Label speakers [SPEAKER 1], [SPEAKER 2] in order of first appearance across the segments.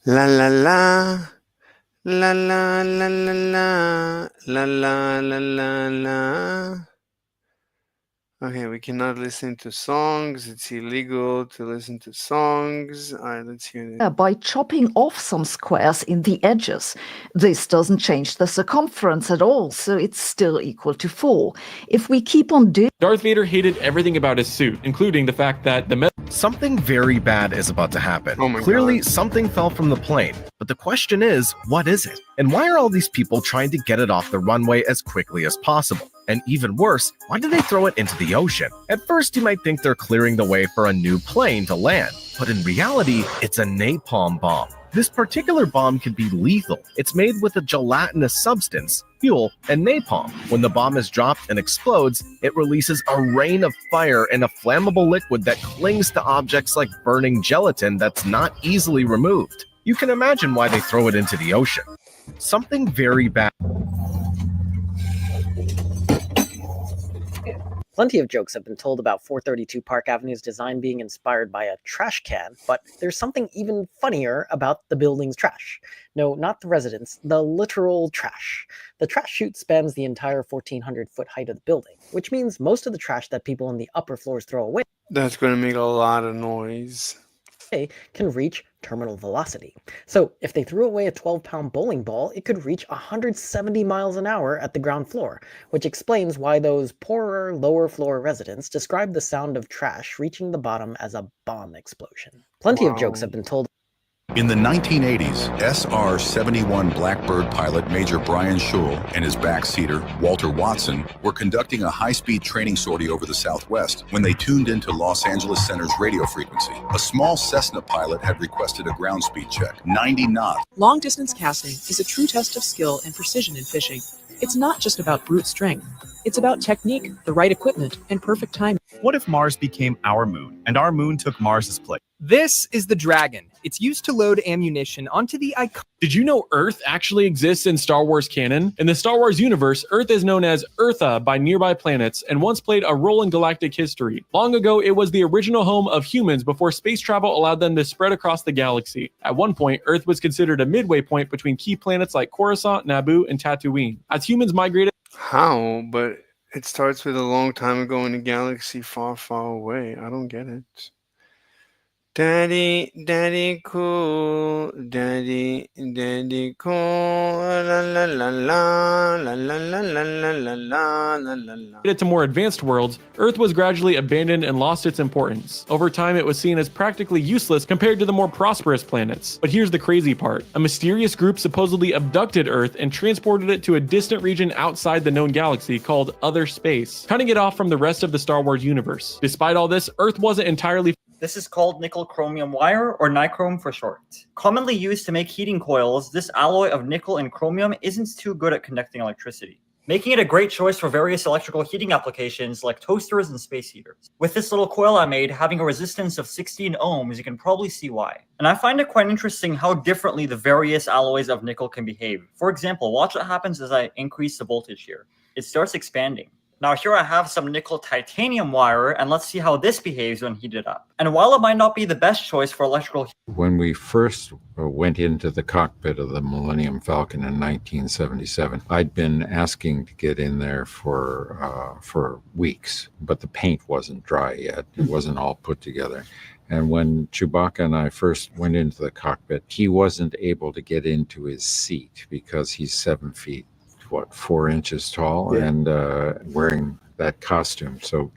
[SPEAKER 1] La la la. La la la la la. La la la la la. Okay, we cannot listen to songs. It's illegal to listen to songs. All right, let's hear it.
[SPEAKER 2] By chopping off some squares in the edges. This doesn't change the circumference at all, so it's still equal to 4. If we keep on doing
[SPEAKER 3] Darth Vader hated everything about his suit, including the fact that the
[SPEAKER 4] Something very bad is about to happen.
[SPEAKER 1] Oh my
[SPEAKER 4] Clearly,
[SPEAKER 1] God.
[SPEAKER 4] something fell from the plane. But the question is, what is it? And why are all these people trying to get it off the runway as quickly as possible? And even worse, why did they throw it into the ocean? At first, you might think they're clearing the way for a new plane to land. But in reality, it's a napalm bomb. This particular bomb can be lethal. It's made with a gelatinous substance, fuel, and napalm. When the bomb is dropped and explodes, it releases a rain of fire and a flammable liquid that clings to objects like burning gelatin that's not easily removed. You can imagine why they throw it into the ocean. Something very bad.
[SPEAKER 5] Plenty of jokes have been told about 432 Park Avenue's design being inspired by a trash can, but there's something even funnier about the building's trash. No, not the residents, the literal trash. The trash chute spans the entire 1,400-foot height of the building, which means most of the trash that people in the upper floors throw away
[SPEAKER 1] That's going to make a lot of noise.
[SPEAKER 5] can reach terminal velocity. So if they threw away a 12-pound bowling ball, it could reach 170 miles an hour at the ground floor, which explains why those poorer lower floor residents describe the sound of trash reaching the bottom as a bomb explosion. Plenty of jokes have been told.
[SPEAKER 6] In the 1980s, SR-71 Blackbird pilot Major Brian Schul and his backseater, Walter Watson, were conducting a high-speed training sortie over the Southwest when they tuned into Los Angeles Center's radio frequency. A small Cessna pilot had requested a ground speed check, 90 knots.
[SPEAKER 7] Long-distance casting is a true test of skill and precision in fishing. It's not just about brute strength. It's about technique, the right equipment, and perfect timing.
[SPEAKER 8] What if Mars became our moon, and our moon took Mars's place?
[SPEAKER 9] This is the Dragon. It's used to load ammunition onto the icon.
[SPEAKER 3] Did you know Earth actually exists in Star Wars canon? In the Star Wars universe, Earth is known as Eartha by nearby planets and once played a role in galactic history. Long ago, it was the original home of humans before space travel allowed them to spread across the galaxy. At one point, Earth was considered a midway point between key planets like Coruscant, Naboo, and Tatooine. As humans migrated...
[SPEAKER 1] How? But it starts with a long time ago in a galaxy far, far away. I don't get it. Daddy, daddy cool, daddy, daddy cool, la la la la, la la la la la la la la la.
[SPEAKER 3] To more advanced worlds, Earth was gradually abandoned and lost its importance. Over time, it was seen as practically useless compared to the more prosperous planets. But here's the crazy part. A mysterious group supposedly abducted Earth and transported it to a distant region outside the known galaxy called Other Space, cutting it off from the rest of the Star Wars universe. Despite all this, Earth wasn't entirely...
[SPEAKER 10] This is called nickel chromium wire, or nichrome for short. Commonly used to make heating coils, this alloy of nickel and chromium isn't too good at conducting electricity, making it a great choice for various electrical heating applications like toasters and space heaters. With this little coil I made having a resistance of 16 ohms, you can probably see why. And I find it quite interesting how differently the various alloys of nickel can behave. For example, watch what happens as I increase the voltage here. It starts expanding. Now here I have some nickel titanium wire, and let's see how this behaves when heated up. And while it might not be the best choice for electrical...
[SPEAKER 11] When we first went into the cockpit of the Millennium Falcon in 1977, I'd been asking to get in there for weeks, but the paint wasn't dry yet. It wasn't all put together. And when Chewbacca and I first went into the cockpit, he wasn't able to get into his seat because he's 7 feet. 4 inches tall, yeah, and wearing that costume. So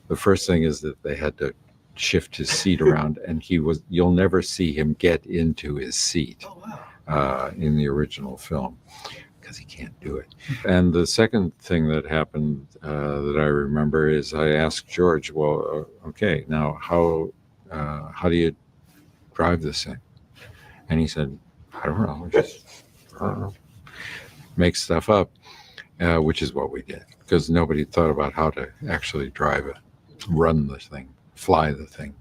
[SPEAKER 11] the first thing is that they had to shift his seat around, and you'll never see him get into his seat in the original film because he can't do it. And the second thing that happened that I remember is I asked George, well, okay, now how do you drive this thing? And he said, I don't know, I don't know. Make stuff up, which is what we did, because nobody thought about how to actually drive it, run the thing, fly the thing.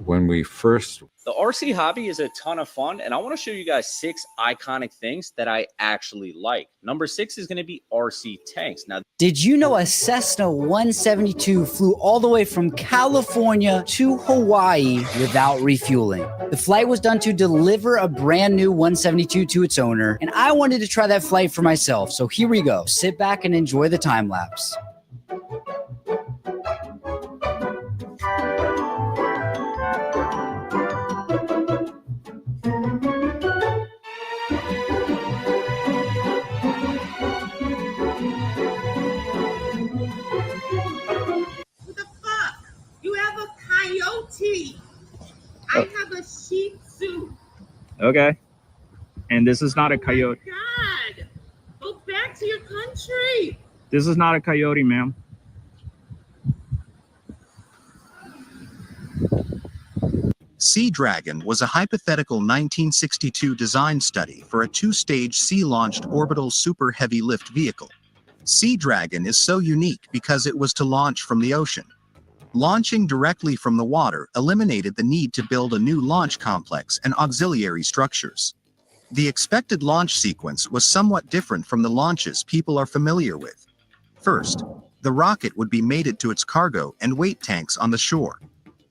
[SPEAKER 11] When we first
[SPEAKER 12] The RC hobby is a ton of fun, and I want to show you guys 6 iconic things that I actually like. Number 6 is going to be RC tanks. Now,
[SPEAKER 13] did you know a Cessna 172 flew all the way from California to Hawaii without refueling? The flight was done to deliver a brand new 172 to its owner, and I wanted to try that flight for myself. So here we go. Sit back and enjoy the time lapse.
[SPEAKER 14] Coyote. I have a Shih Tzu.
[SPEAKER 15] Okay. And this is not a coyote.
[SPEAKER 14] Oh my God. Go back to your country.
[SPEAKER 15] This is not a coyote, ma'am.
[SPEAKER 16] Sea Dragon was a hypothetical 1962 design study for a 2-stage sea-launched orbital super heavy lift vehicle. Sea Dragon is so unique because it was to launch from the ocean. Launching directly from the water eliminated the need to build a new launch complex and auxiliary structures. The expected launch sequence was somewhat different from the launches people are familiar with. First, the rocket would be mated to its cargo and weight tanks on the shore.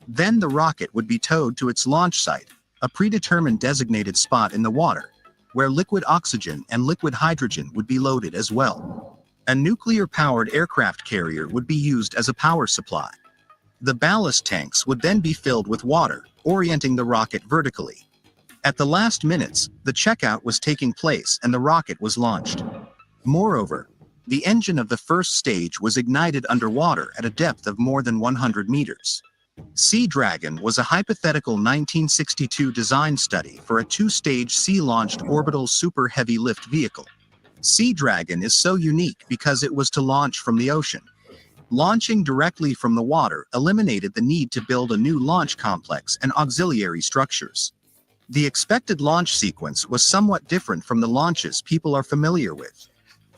[SPEAKER 16] Then the rocket would be towed to its launch site, a predetermined designated spot in the water, where liquid oxygen and liquid hydrogen would be loaded as well. A nuclear-powered aircraft carrier would be used as a power supply. The ballast tanks would then be filled with water, orienting the rocket vertically. At the last minutes, the checkout was taking place and the rocket was launched. Moreover, the engine of the first stage was ignited underwater at a depth of more than 100 meters. Sea Dragon was a hypothetical 1962 design study for a 2-stage sea-launched orbital super heavy lift vehicle. Sea Dragon is so unique because it was to launch from the ocean. Launching directly from the water eliminated the need to build a new launch complex and auxiliary structures. The expected launch sequence was somewhat different from the launches people are familiar with.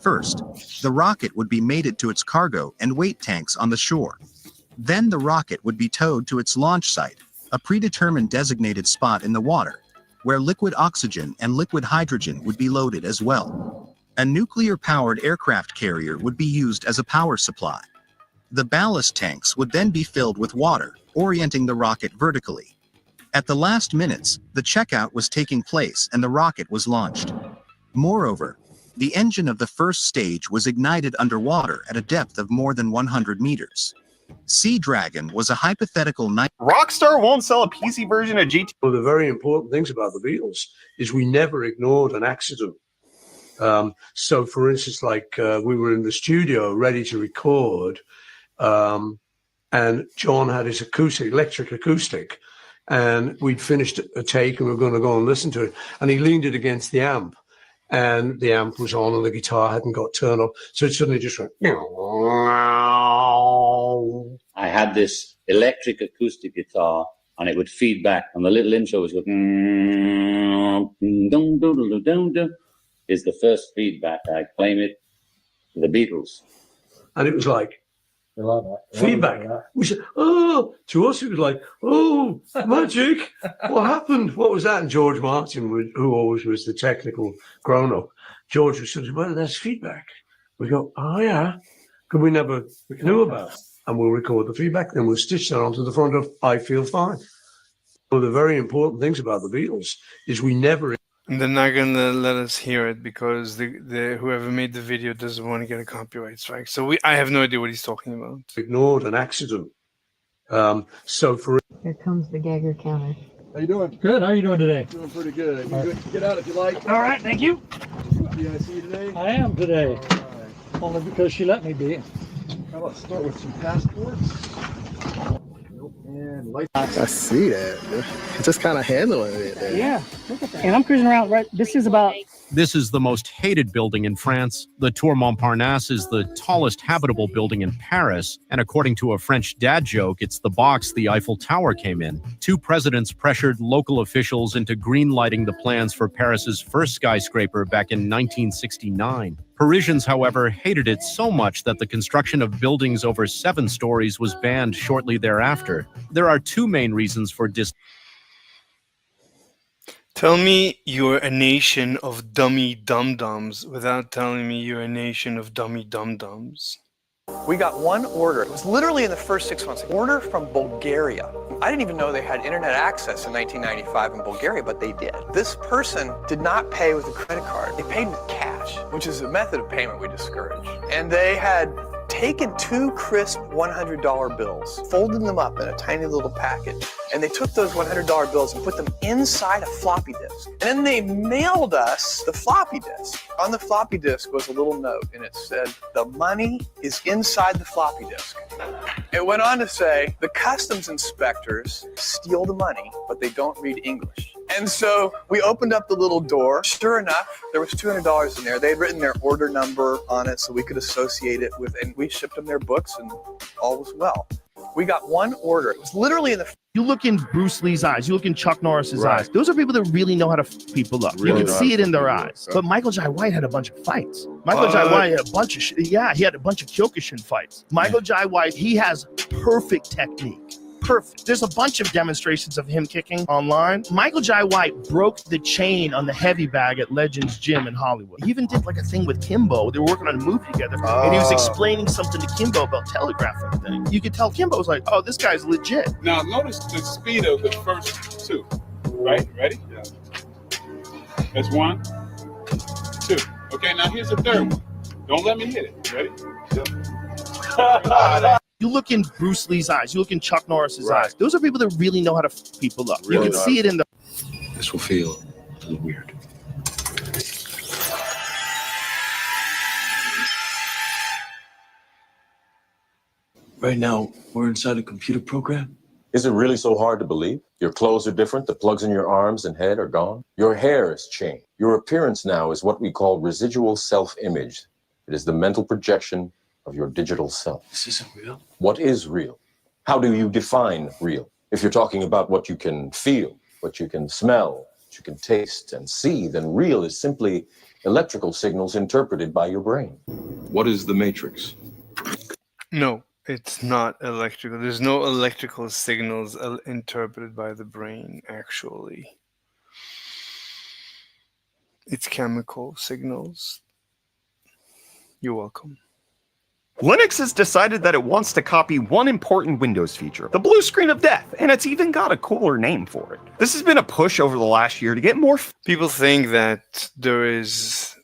[SPEAKER 16] First, the rocket would be mated to its cargo and weight tanks on the shore. Then the rocket would be towed to its launch site, a predetermined designated spot in the water, where liquid oxygen and liquid hydrogen would be loaded as well. A nuclear-powered aircraft carrier would be used as a power supply. The ballast tanks would then be filled with water, orienting the rocket vertically. At the last minutes, the checkout was taking place and the rocket was launched. Moreover, the engine of the first stage was ignited underwater at a depth of more than 100 meters. Sea Dragon was a hypothetical
[SPEAKER 8] Rockstar won't sell a PC version of GT.
[SPEAKER 17] One of the very important things about the Beatles is we never ignored an accident. So, for instance, like we were in the studio ready to record, and John had his electric acoustic, and we'd finished a take and we were going to go and listen to it, and he leaned it against the amp, and the amp was on and the guitar hadn't got turned up, so it suddenly just went.
[SPEAKER 18] I had this electric acoustic guitar, and it would feed back, and the little intro was going. Is the first feedback. I claim it to the Beatles,
[SPEAKER 17] and it was like. Feedback. We said, oh, to us it was like, oh, magic. What happened? What was that? And George Martin, who always was the technical grown-up, George was sort of, well, that's feedback. We go, oh, yeah. Because we never knew about it. And we'll record the feedback, then we'll stitch that onto the front of I Feel Fine. One of the very important things about the Beatles is we never...
[SPEAKER 1] And they're not going to let us hear it because the whoever made the video doesn't want to get a copyright strike. So I have no idea what he's talking about.
[SPEAKER 17] Ignored an accident. So for
[SPEAKER 19] here comes the Geiger counter.
[SPEAKER 20] How you doing?
[SPEAKER 19] Good. How are you doing today?
[SPEAKER 20] Doing pretty good. You good? Get out if you like.
[SPEAKER 19] All right. Thank you.
[SPEAKER 20] You guys see you today?
[SPEAKER 19] I am today.
[SPEAKER 20] Right.
[SPEAKER 19] Only because she let me be.
[SPEAKER 20] How about start with some passports? And I see that. Just kind of handling it there.
[SPEAKER 19] Yeah. Look at that. And I'm cruising around right. This is about
[SPEAKER 21] This is the most hated building in France. The Tour Montparnasse is the tallest habitable building in Paris, and according to a French dad joke, it's the box the Eiffel Tower came in. 2 presidents pressured local officials into green-lighting the plans for Paris's first skyscraper back in 1969. Parisians, however, hated it so much that the construction of buildings over 7 stories was banned shortly thereafter. There are 2 main reasons for
[SPEAKER 1] Tell me you're a nation of dummy dum-dums without telling me you're a nation of dummy dum-dums.
[SPEAKER 22] We got one order. It was literally in the first 6 months. Order from Bulgaria. I didn't even know they had internet access in 1995 in Bulgaria, but they did. This person did not pay with a credit card. They paid with cash, which is a method of payment we discourage. And they had taken 2 crisp $100 bills, folded them up in a tiny little package, and they took those $100 bills and put them inside a floppy disk. And then they mailed us the floppy disk. On the floppy disk was a little note, and it said, "The money is inside the floppy disk." It went on to say, "The customs inspectors steal the money, but they don't read English." And so we opened up the little door. Sure enough, there was $200 in there. They had written their order number on it so we could associate it with, and we shipped them their books, and all was well. We got one order. It was literally in the...
[SPEAKER 23] You look in Bruce Lee's eyes, you look in Chuck Norris's eyes. Those are people that really know how to f people up. You can see it in their eyes. But Michael Jai White had a bunch of fights. Michael Jai White had a bunch of he had a bunch of Kyokushin fights. Michael Jai White, he has perfect technique. Perfect. There's a bunch of demonstrations of him kicking online. Michael Jai White broke the chain on the heavy bag at Legends Gym in Hollywood. He even did like a thing with Kimbo. They were working on a movie together, and he was explaining something to Kimbo about telegraphing thing. You could tell Kimbo was like, "Oh, this guy's legit."
[SPEAKER 24] Now notice the speed of the first 2. Right? Ready? Yeah. That's 1, 2. Okay, now here's the third one. Don't let me hit it. Ready? Yeah.
[SPEAKER 23] You look in Bruce Lee's eyes, you look in Chuck Norris's eyes. Those are people that really know how to f people up. You can see it in the...
[SPEAKER 25] This will feel a little weird.
[SPEAKER 17] Right now, we're inside a computer program.
[SPEAKER 26] Is it really so hard to believe? Your clothes are different, the plugs in your arms and head are gone. Your hair has changed. Your appearance now is what we call residual self-image. It is the mental projection of your digital self.
[SPEAKER 17] This isn't real.
[SPEAKER 26] What is real? How do you define real? If you're talking about what you can feel, what you can smell, what you can taste and see, then real is simply electrical signals interpreted by your brain.
[SPEAKER 25] What is the matrix?
[SPEAKER 1] No, it's not electrical. There's no electrical signals interpreted by the brain, actually. It's chemical signals. You're welcome.
[SPEAKER 27] Linux has decided that it wants to copy one important Windows feature, the blue screen of death, and it's even got a cooler name for it. This has been a push over the last year to get more...
[SPEAKER 1] People think that there is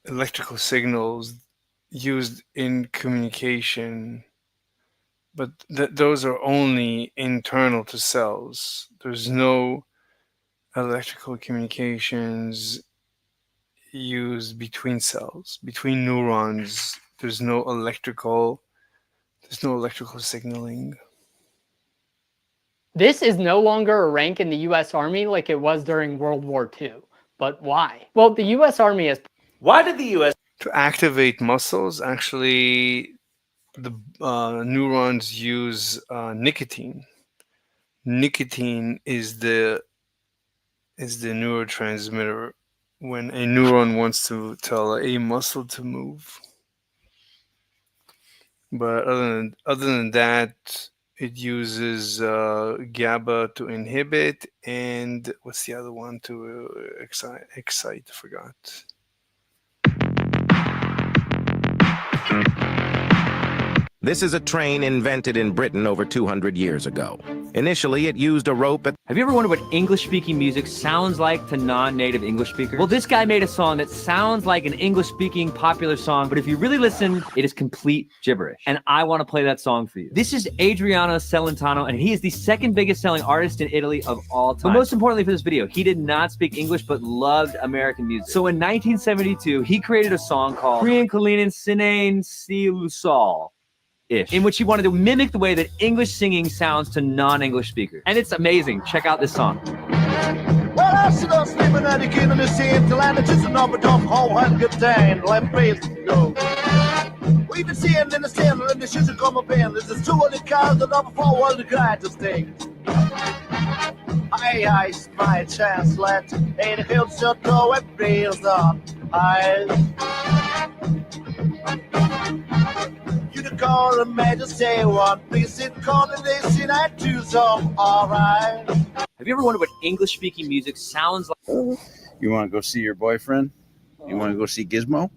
[SPEAKER 1] electrical signals used in communication, but those are only internal to cells. There's no electrical communications used between cells, between neurons. There's no electrical signaling.
[SPEAKER 28] This is no longer a rank in the U.S. Army like it was during World War II. But why? Well, the U.S. Army has...
[SPEAKER 1] Why did the U.S. To activate muscles, actually, the neurons use nicotine. Nicotine is the neurotransmitter when a neuron wants to tell a muscle to move. But other than that, it uses GABA to inhibit, and what's the other one to excite? I forgot.
[SPEAKER 29] This is a train invented in Britain over 200 years ago. Initially, it used a rope at...
[SPEAKER 30] Have you ever wondered what English-speaking music sounds like to non-native English speakers? Well, this guy made a song that sounds like an English-speaking popular song, but if you really listen, it is complete gibberish. And I want to play that song for you. This is Adriano Celentano, and he is the second biggest selling artist in Italy of all time. But most importantly for this video, he did not speak English, but loved American music. So in 1972, he created a song called Krian Kalinin Sinane Si Lusol. In which he wanted to mimic the way that English singing sounds to non-English speakers. And it's amazing. Check out this song.
[SPEAKER 31] Well,
[SPEAKER 23] Lasted us living at the king of the same till I just another dumb whole hundred day. Let praise go. We've been seeing in the stand and the shoes come up in. This is 200 cars and number 400 guys to stay. I my chance let ain't a hill shut go and breeze on. You the call and majesty one piece in coordination I do some alright.
[SPEAKER 30] Have you ever wondered what English-speaking music sounds like?
[SPEAKER 2] You want to go see your boyfriend? You want to go see Gizmo?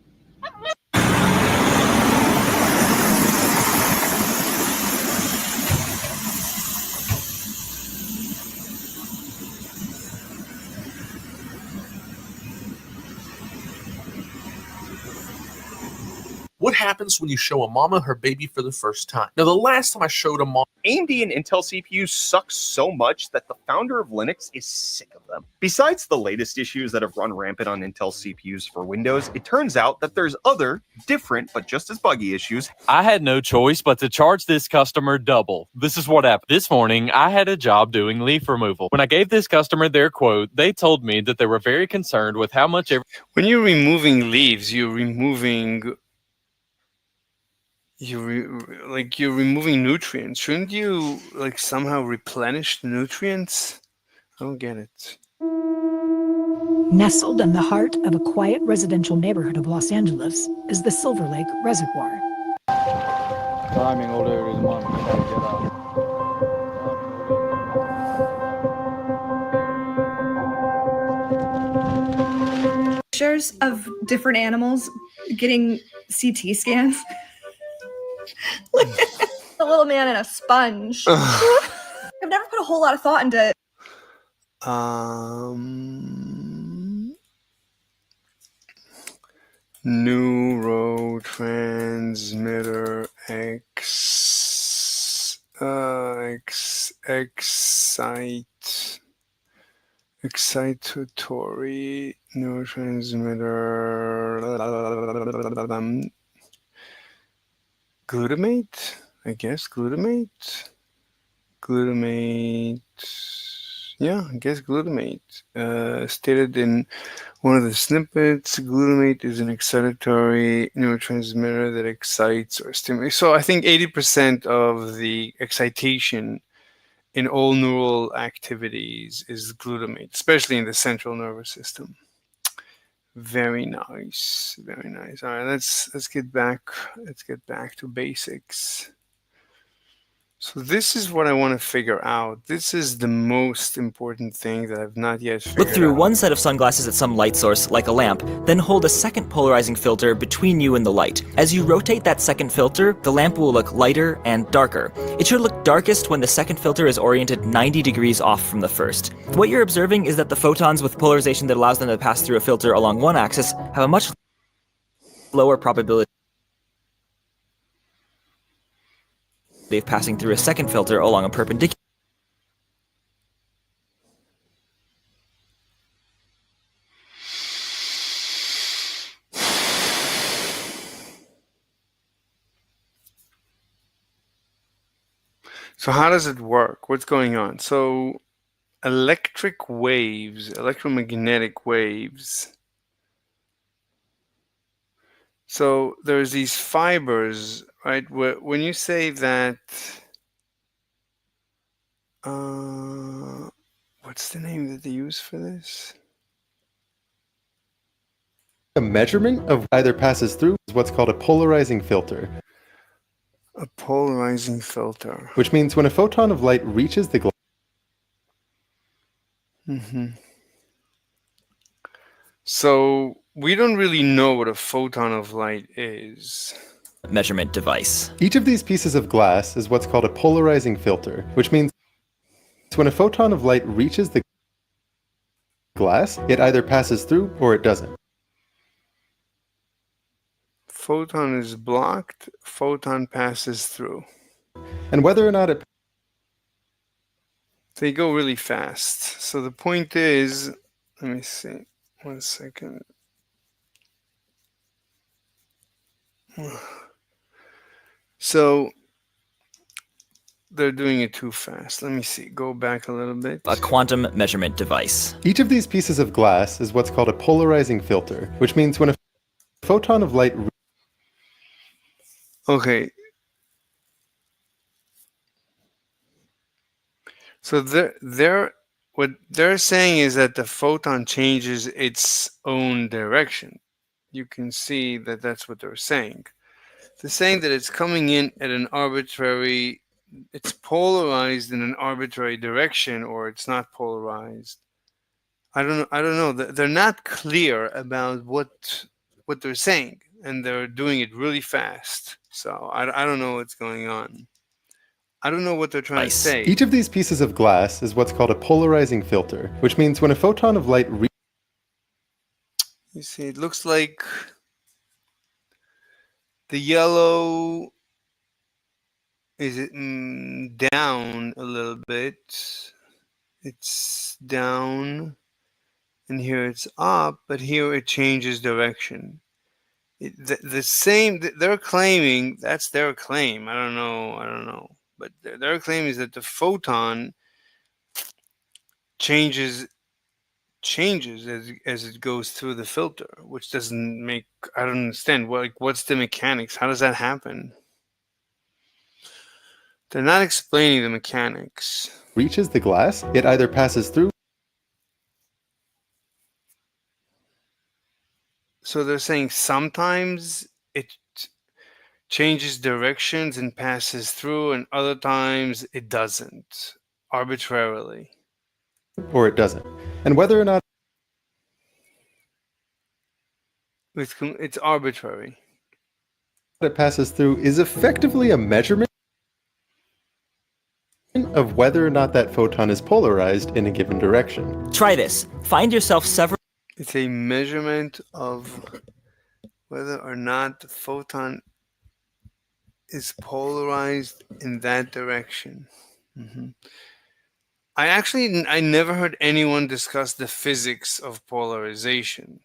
[SPEAKER 3] What happens when you show a mama her baby for the first time? Now, the last time I showed a mom,
[SPEAKER 27] AMD and Intel CPUs suck so much that the founder of Linux is sick of them. Besides the latest issues that have run rampant on Intel CPUs for Windows, it turns out that there's other, different, but just as buggy issues.
[SPEAKER 4] I had no choice but to charge this customer double. This is what happened. This morning, I had a job doing leaf removal. When I gave this customer their quote, they told me that they were very concerned with how much
[SPEAKER 1] When you're removing leaves, you're removing you're removing nutrients. Shouldn't you like somehow replenish the nutrients? I don't get it.
[SPEAKER 5] Nestled in the heart of a quiet residential neighborhood of Los Angeles is the Silver Lake Reservoir.
[SPEAKER 6] Timing order is one.
[SPEAKER 7] Pictures of different animals getting CT scans. Like a little man and a sponge. I've never put a whole lot of thought into it.
[SPEAKER 1] Neurotransmitter excitatory neurotransmitter glutamate, I guess glutamate, yeah, I guess glutamate. Stated in one of the snippets, glutamate is an excitatory neurotransmitter that excites or stimulates. So I think 80% of the excitation in all neural activities is glutamate, especially in the central nervous system. Very nice, very nice. All right, let's get back to basics. So this is what I want to figure out. This is the most important thing that I've not yet figured out.
[SPEAKER 9] Look through one set of sunglasses at some light source, like a lamp, then hold a second polarizing filter between you and the light. As you rotate that second filter, the lamp will look lighter and darker. It should look darkest when the second filter is oriented 90 degrees off from the first. What you're observing is that the photons with polarization that allows them to pass through a filter along one axis have a much lower probability of passing through a second filter along a perpendicular.
[SPEAKER 1] So how does it work? What's going on? So electric waves, electromagnetic waves. So there's these fibers, right? When you say that, what's the name that they use for this?
[SPEAKER 10] A measurement of either passes through is what's called a polarizing filter.
[SPEAKER 1] A polarizing filter.
[SPEAKER 10] Which means when a photon of light reaches the glass.
[SPEAKER 1] So we don't really know what a photon of light is.
[SPEAKER 9] Measurement device.
[SPEAKER 10] Each of these pieces of glass is what's called a polarizing filter, which means when a photon of light reaches the glass, it either passes through or it doesn't.
[SPEAKER 1] Photon is blocked, photon passes through.
[SPEAKER 10] And whether or not it...
[SPEAKER 1] They go really fast. So the point is, let me see, 1 second. So they're doing it too fast. Let me see. Go back a little bit.
[SPEAKER 9] A quantum measurement device.
[SPEAKER 10] Each of these pieces of glass is what's called a polarizing filter, which means when a photon of light...
[SPEAKER 1] Okay. So what they're saying is that the photon changes its own direction. You can see that that's what they're saying. They're saying that it's coming in at an arbitrary, it's polarized in an arbitrary direction, or it's not polarized. I don't know. They're not clear about what they're saying, and they're doing it really fast. So I don't know what's going on. I don't know what they're trying to say.
[SPEAKER 10] Each of these pieces of glass is what's called a polarizing filter, which means when a photon of light...
[SPEAKER 1] You see, it looks like the yellow is it down a little bit. It's down, and here it's up, but here it changes direction. The same, they're claiming, that's their claim. I don't know. But their claim is that the photon changes as it goes through the filter, which doesn't make, I don't understand. What's the mechanics? How does that happen? They're not explaining the mechanics.
[SPEAKER 10] Reaches the glass, it either passes through...
[SPEAKER 1] So they're saying sometimes it changes directions and passes through, and other times it doesn't, arbitrarily.
[SPEAKER 10] or it doesn't. And whether or not...
[SPEAKER 1] It's arbitrary.
[SPEAKER 10] it passes through is effectively a measurement of whether or not that photon is polarized in a given direction.
[SPEAKER 9] Try this. Find yourself several...
[SPEAKER 1] It's a measurement of whether or not the photon is polarized in that direction. I never heard anyone discuss the physics of polarization.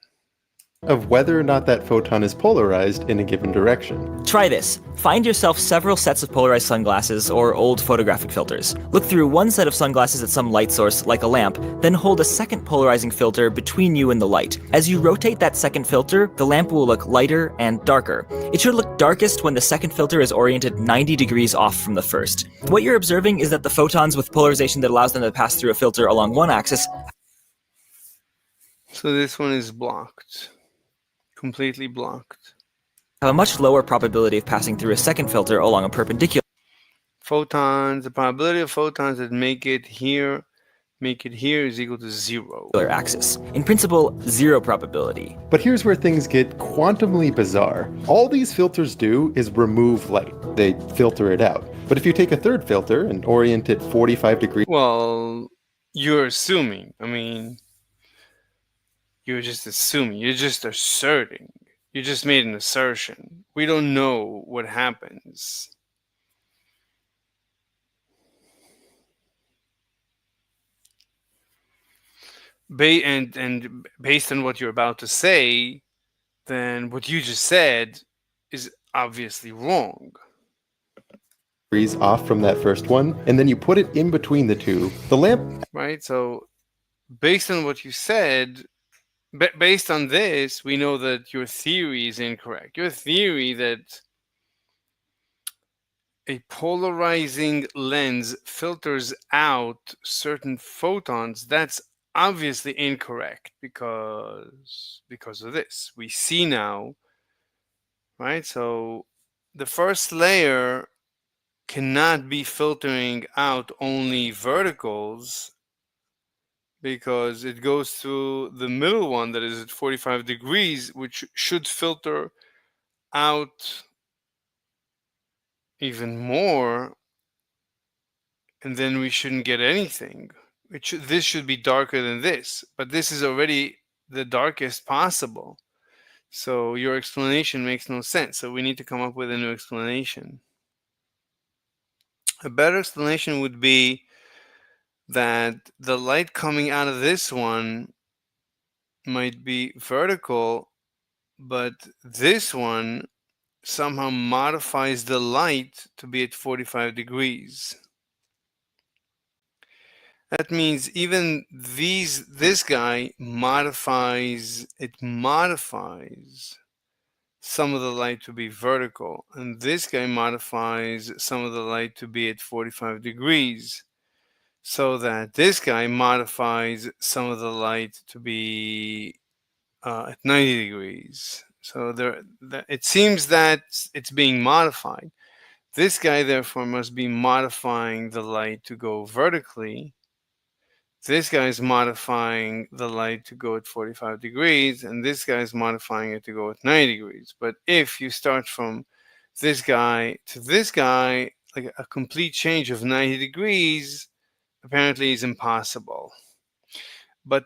[SPEAKER 10] Of whether or not that photon is polarized in a given direction.
[SPEAKER 9] Try this. Find yourself several sets of polarized sunglasses or old photographic filters. Look through one set of sunglasses at some light source, like a lamp, then hold a second polarizing filter between you and the light. As you rotate that second filter, the lamp will look lighter and darker. It should look darkest when the second filter is oriented 90 degrees off from the first. What you're observing is that the photons with polarization that allows them to pass through a filter along one axis...
[SPEAKER 1] So this one is blocked. Completely blocked.
[SPEAKER 9] ...have a much lower probability of passing through a second filter along a perpendicular...
[SPEAKER 1] Photons, the probability of photons that make it here is equal to 0.
[SPEAKER 9] ...axis. In principle, 0 probability.
[SPEAKER 10] But here's where things get quantumly bizarre. All these filters do is remove light. They filter it out. But if you take a third filter and orient it 45 degrees...
[SPEAKER 1] Well, you're assuming. I mean, you're just assuming. You're just asserting. You just made an assertion. We don't know what happens. And based on what you're about to say, then what you just said is obviously wrong.
[SPEAKER 10] Degrees off from that first one, and then you put it in between the two. The lamp...
[SPEAKER 1] Right? So, based on what you said... based on this, we know that your theory is incorrect. Your theory that a polarizing lens filters out certain photons, that's obviously incorrect because of this. We see now, right? So the first layer cannot be filtering out only verticals, because it goes through the middle one that is at 45 degrees, which should filter out even more, and then we shouldn't get anything. This should be darker than this, but this is already the darkest possible. So your explanation makes no sense. So we need to come up with a new explanation. A better explanation would be that the light coming out of this one might be vertical, but this one somehow modifies the light to be at 45 degrees. That means even this guy modifies some of the light to be vertical, and this guy modifies some of the light to be at 45 degrees, so that this guy modifies some of the light to be at 90 degrees. So it seems that it's being modified. This guy therefore must be modifying the light to go vertically. This guy is modifying the light to go at 45 degrees, and this guy is modifying it to go at 90 degrees. But if you start from this guy to this guy, like a complete change of 90 degrees, apparently is impossible. But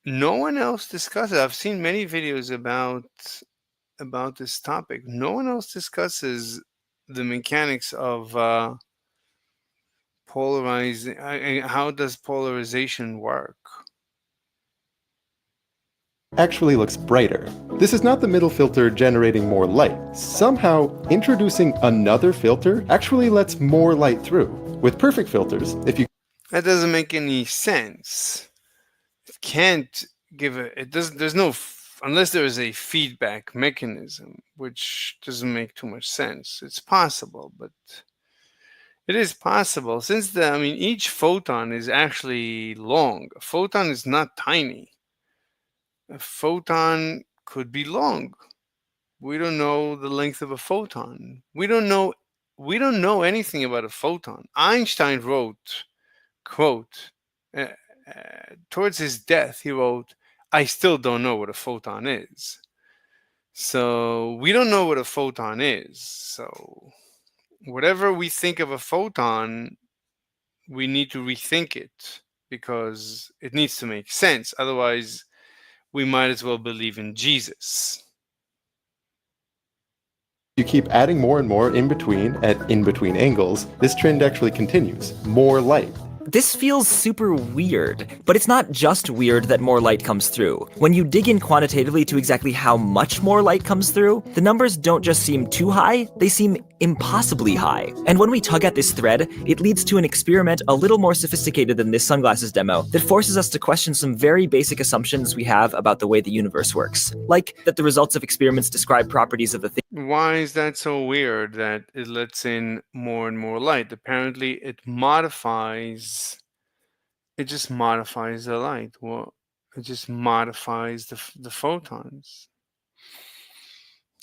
[SPEAKER 1] no one else discusses. I've seen many videos about this topic. No one else discusses the mechanics of polarizing. How does polarization work?
[SPEAKER 10] Actually looks brighter. This is not the middle filter generating more light. Somehow, introducing another filter actually lets more light through. With perfect filters,
[SPEAKER 1] that doesn't make any sense. It can't give it doesn't. There's no unless there is a feedback mechanism, which doesn't make too much sense. It's possible, but it is possible since each photon is actually long. A photon is not tiny. A photon could be long. We don't know the length of a photon. We don't know anything about a photon. Einstein wrote, quote, towards his death, he wrote, "I still don't know what a photon is." So we don't know what a photon is. So whatever we think of a photon, we need to rethink it because it needs to make sense. Otherwise, we might as well believe in Jesus.
[SPEAKER 10] you keep adding more and more in between at in-between angles, this trend actually continues. More light.
[SPEAKER 9] This feels super weird, but it's not just weird that more light comes through. When you dig in quantitatively to exactly how much more light comes through, the numbers don't just seem too high, they seem impossibly high. And when we tug at this thread, it leads to an experiment a little more sophisticated than this sunglasses demo that forces us to question some very basic assumptions we have about the way the universe works. Like that the results of experiments describe properties of the thing.
[SPEAKER 1] Why is that so weird that it lets in more and more light? Apparently it just modifies the light. Well, it just modifies the photons.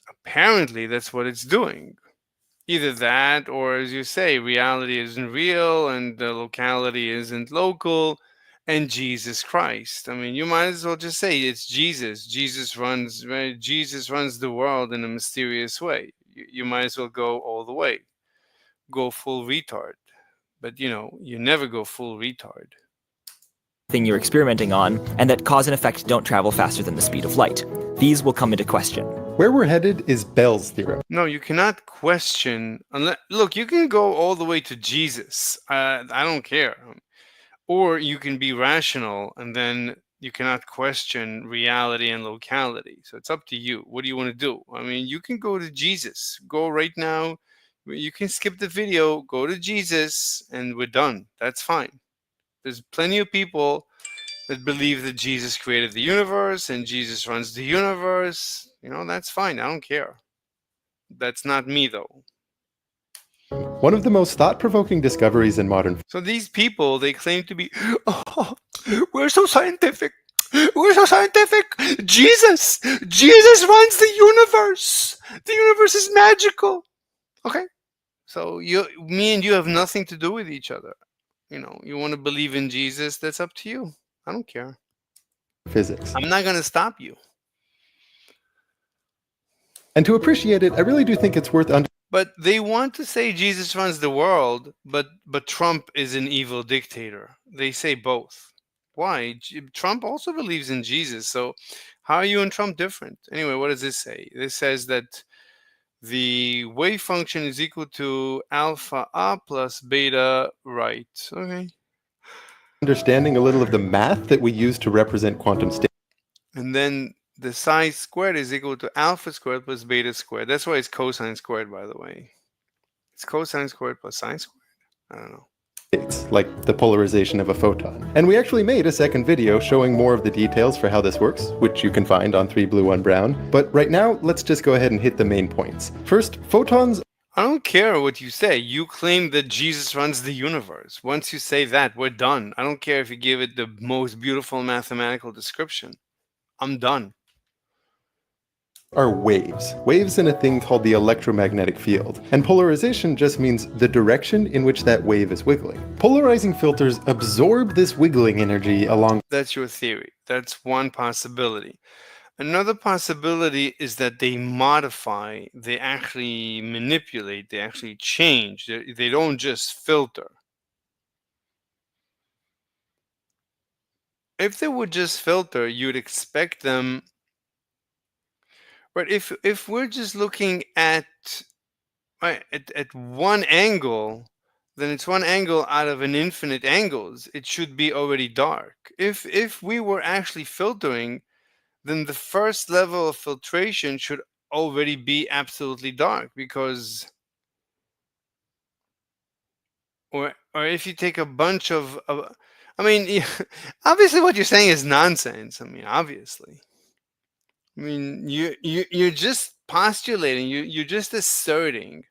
[SPEAKER 1] Apparently that's what it's doing. Either that, or as you say, reality isn't real and the locality isn't local, and Jesus Christ. You might as well just say it's Jesus. Jesus runs the world in a mysterious way. You might as well go all the way. Go full retard. But you never go full retard.
[SPEAKER 9] Thing you're experimenting on, and that cause and effect don't travel faster than the speed of light. These will come into question.
[SPEAKER 10] Where we're headed is Bell's theorem.
[SPEAKER 1] No, you cannot question. Look, you can go all the way to Jesus. I don't care. Or you can be rational, and then you cannot question reality and locality. So it's up to you. What do you want to do? You can go to Jesus. Go right now. You can skip the video, go to Jesus, and we're done. That's fine. There's plenty of people that believe that Jesus created the universe and Jesus runs the universe. That's fine. I don't care. That's not me, though.
[SPEAKER 10] One of the most thought-provoking discoveries in modern...
[SPEAKER 1] So these people, they claim to be, we're so scientific. We're so scientific. Jesus runs the universe. The universe is magical. Okay. So me and you have nothing to do with each other. You want to believe in Jesus, that's up to you. I don't care.
[SPEAKER 10] Physics.
[SPEAKER 1] I'm not going to stop you.
[SPEAKER 10] And to appreciate it, I really do think it's worth
[SPEAKER 1] But they want to say Jesus runs the world, but Trump is an evil dictator. They say both. Why? Trump also believes in Jesus. So how are you and Trump different? Anyway, what does this say? This says that the wave function is equal to alpha a plus beta right. Okay.
[SPEAKER 10] Understanding a little of the math that we use to represent quantum states.
[SPEAKER 1] And then the psi squared is equal to alpha squared plus beta squared. That's why it's cosine squared, by the way. It's cosine squared plus sine squared. I don't know.
[SPEAKER 10] states, like the polarization of a photon. And we actually made a second video showing more of the details for how this works, which you can find on 3Blue1Brown. But right now, let's just go ahead and hit the main points. First, photons...
[SPEAKER 1] I don't care what you say. You claim that Jesus runs the universe. Once you say that, we're done. I don't care if you give it the most beautiful mathematical description. I'm done.
[SPEAKER 10] Are waves. Waves in a thing called the electromagnetic field. And polarization just means the direction in which that wave is wiggling. Polarizing filters absorb this wiggling energy along...
[SPEAKER 1] That's your theory. That's one possibility. Another possibility is that they modify, they actually manipulate, they actually change. They don't just filter. If they would just filter, you'd expect them... But if we're just looking at one angle, then it's one angle out of an infinite angles. It should be already dark. If we were actually filtering, then the first level of filtration should already be absolutely dark, because or if you take a bunch of I mean, obviously what you're saying is nonsense. I mean, obviously. I mean, you're just postulating, you're just asserting,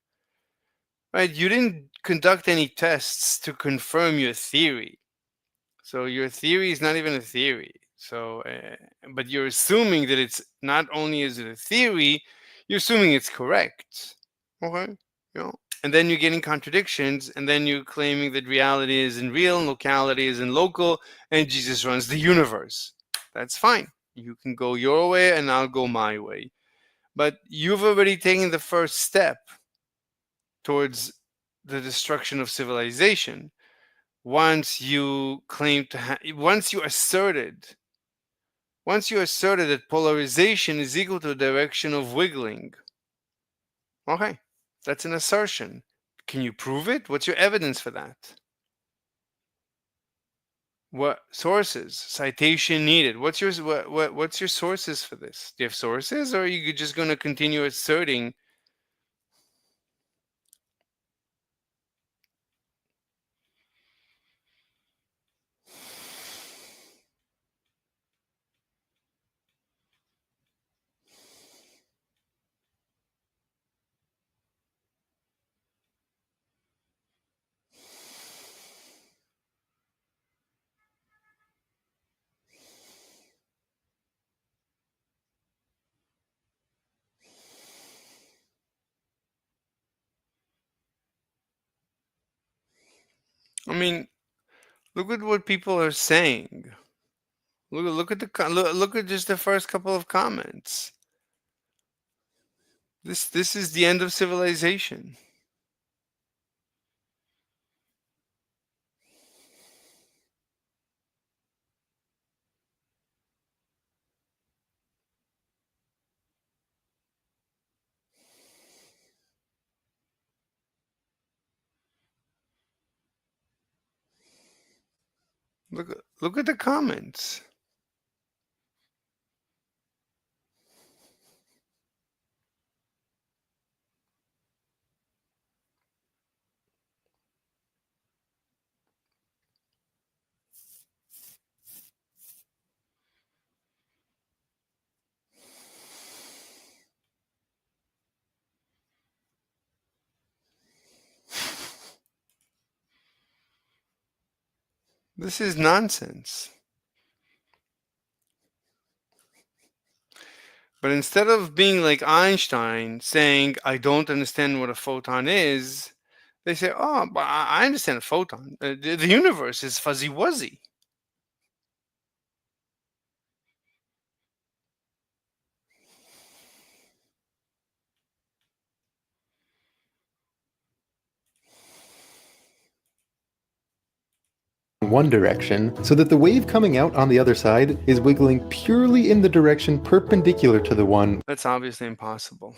[SPEAKER 1] right? You didn't conduct any tests to confirm your theory. So your theory is not even a theory. So, but you're assuming that it's not only is it a theory, you're assuming it's correct. Okay, and then you're getting contradictions, and then you're claiming that reality is in real, and locality is in local, and Jesus runs the universe. That's fine. You can go your way, and I'll go my way. But you've already taken the first step towards the destruction of civilization. Once you claim to once you asserted that polarization is equal to the direction of wiggling. Okay, that's an assertion. Can you prove it? What's your evidence for that? What sources? Citation needed. What's your sources for this? Do you have sources, or are you just going to continue asserting? I mean, look at what people are saying. Look at just the first couple of comments. This is the end of civilization. Look at the comments. This is nonsense. But instead of being like Einstein saying, I don't understand what a photon is, they say, oh, but I understand a photon. The universe is fuzzy wuzzy.
[SPEAKER 10] one direction, so that the wave coming out on the other side is wiggling purely in the direction perpendicular to the one.
[SPEAKER 1] That's obviously impossible.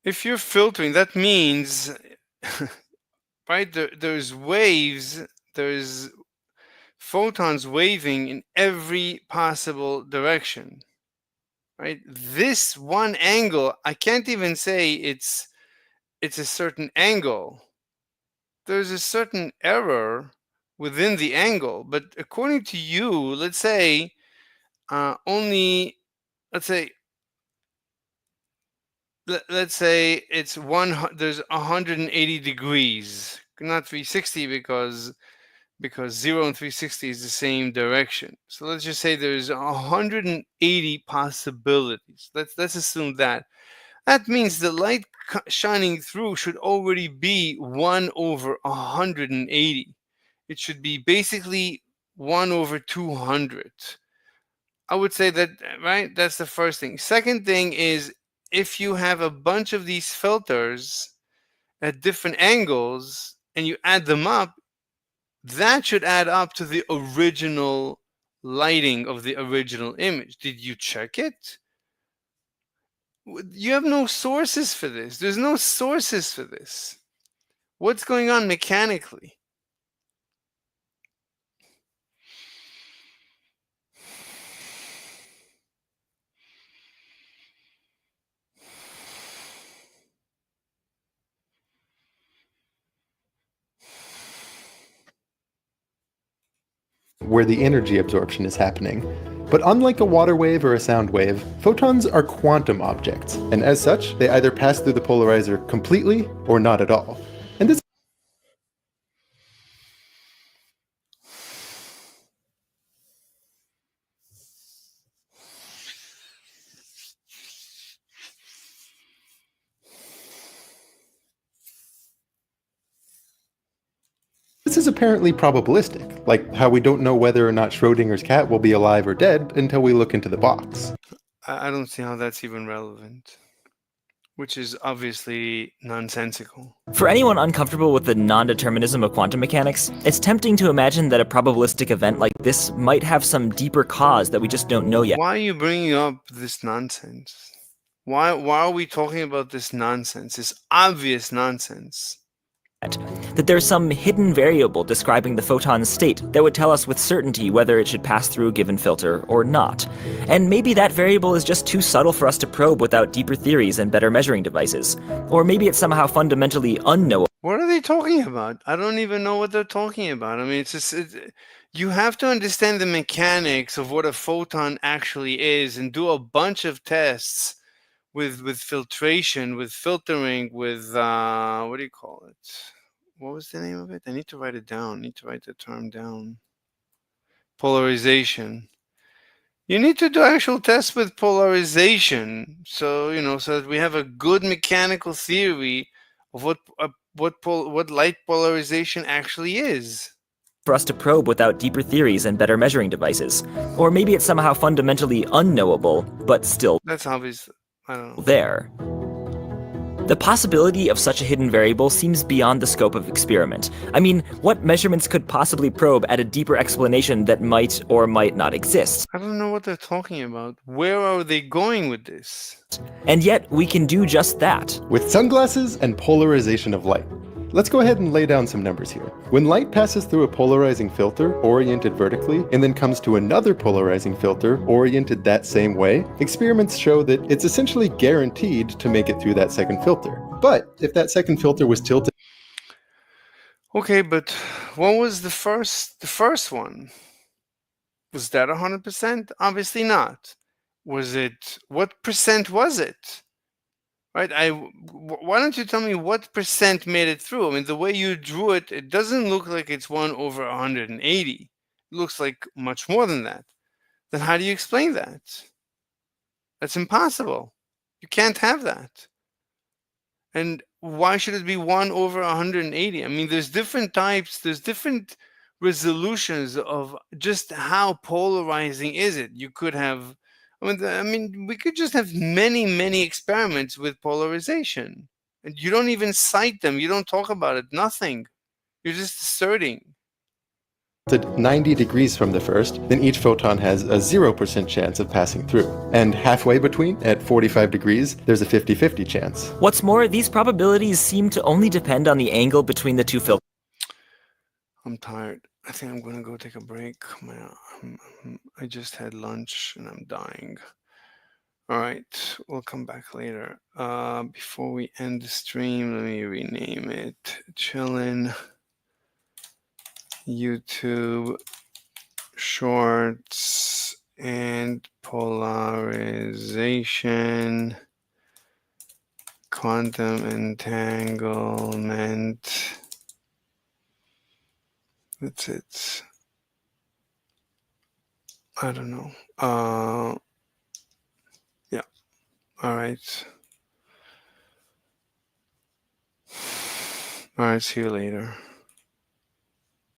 [SPEAKER 1] If you're filtering, that means, right, there's waves, there's photons waving in every possible direction, right? This one angle, I can't even say it's it's a certain angle. There's a certain error within the angle, but according to you, let's say only, let's say, let's say it's there's 180 degrees, not 360, because 0 and 360 is the same direction. So let's just say there's 180 possibilities. Let's assume that. That means the light shining through should already be 1 over 180. It should be basically 1 over 200. I would say that, right? That's the first thing. Second thing is, if you have a bunch of these filters at different angles and you add them up, that should add up to the original lighting of the original image. Did you check it? You have no sources for this. There's no sources for this. What's going on mechanically?
[SPEAKER 10] Where the energy absorption is happening. But unlike a water wave or a sound wave, photons are quantum objects, and as such, they either pass through the polarizer completely or not at all. And this is apparently probabilistic, like how we don't know whether or not Schrodinger's cat will be alive or dead until we look into the box.
[SPEAKER 1] I don't see how that's even relevant, which is obviously nonsensical.
[SPEAKER 9] For anyone uncomfortable with the non-determinism of quantum mechanics, it's tempting to imagine that a probabilistic event like this might have some deeper cause that we just don't know yet.
[SPEAKER 1] Why are you bringing up this nonsense? Why are we talking about this nonsense, this obvious nonsense?
[SPEAKER 9] That there's some hidden variable describing the photon's state that would tell us with certainty whether it should pass through a given filter or not. And maybe that variable is just too subtle for us to probe without deeper theories and better measuring devices. Or maybe it's somehow fundamentally unknowable.
[SPEAKER 1] What are they talking about? I don't even know what they're talking about. I mean, it's just, you have to understand the mechanics of what a photon actually is and do a bunch of tests with filtration, with filtering, with, what do you call it? What was the name of it? I need to write it down. I need to write the term down. Polarization. You need to do actual tests with polarization, so so that we have a good mechanical theory of what light polarization actually is.
[SPEAKER 9] For us to probe without deeper theories and better measuring devices. Or maybe it's somehow fundamentally unknowable, but still
[SPEAKER 1] That's obvious. I don't know.
[SPEAKER 9] There. The possibility of such a hidden variable seems beyond the scope of experiment. I mean, what measurements could possibly probe at a deeper explanation that might or might not exist?
[SPEAKER 1] I don't know what they're talking about. Where are they going with this?
[SPEAKER 9] And yet, we can do just that.
[SPEAKER 10] With sunglasses and polarization of light. Let's go ahead and lay down some numbers here. When light passes through a polarizing filter oriented vertically and then comes to another polarizing filter oriented that same way, experiments show that it's essentially guaranteed to make it through that second filter. But if that second filter was tilted...
[SPEAKER 1] Okay, but what was the first one? Was that 100%? Obviously not. Was it, what percent was it? Right? Why don't you tell me what percent made it through? I mean, the way you drew it, it doesn't look like it's 1 over 180. It looks like much more than that. Then how do you explain that? That's impossible. You can't have that. And why should it be 1 over 180? I mean, there's different types, there's different resolutions of just how polarizing is it. You could have, I mean, we could just have many experiments with polarization. And you don't even cite them. You don't talk about it. Nothing. You're just asserting.
[SPEAKER 10] 90 degrees from the first, then each photon has a 0% chance of passing through. And halfway between, at 45 degrees, there's a 50-50 chance.
[SPEAKER 9] What's more, these probabilities seem to only depend on the angle between the two filters.
[SPEAKER 1] I'm tired. I think I'm going to go take a break. I just had lunch and I'm dying. All right, we'll come back later. Before we end the stream, let me rename it Chillin YouTube Shorts and Polarization Quantum Entanglement. That's it. I don't know. Yeah. All right. All right. See you later.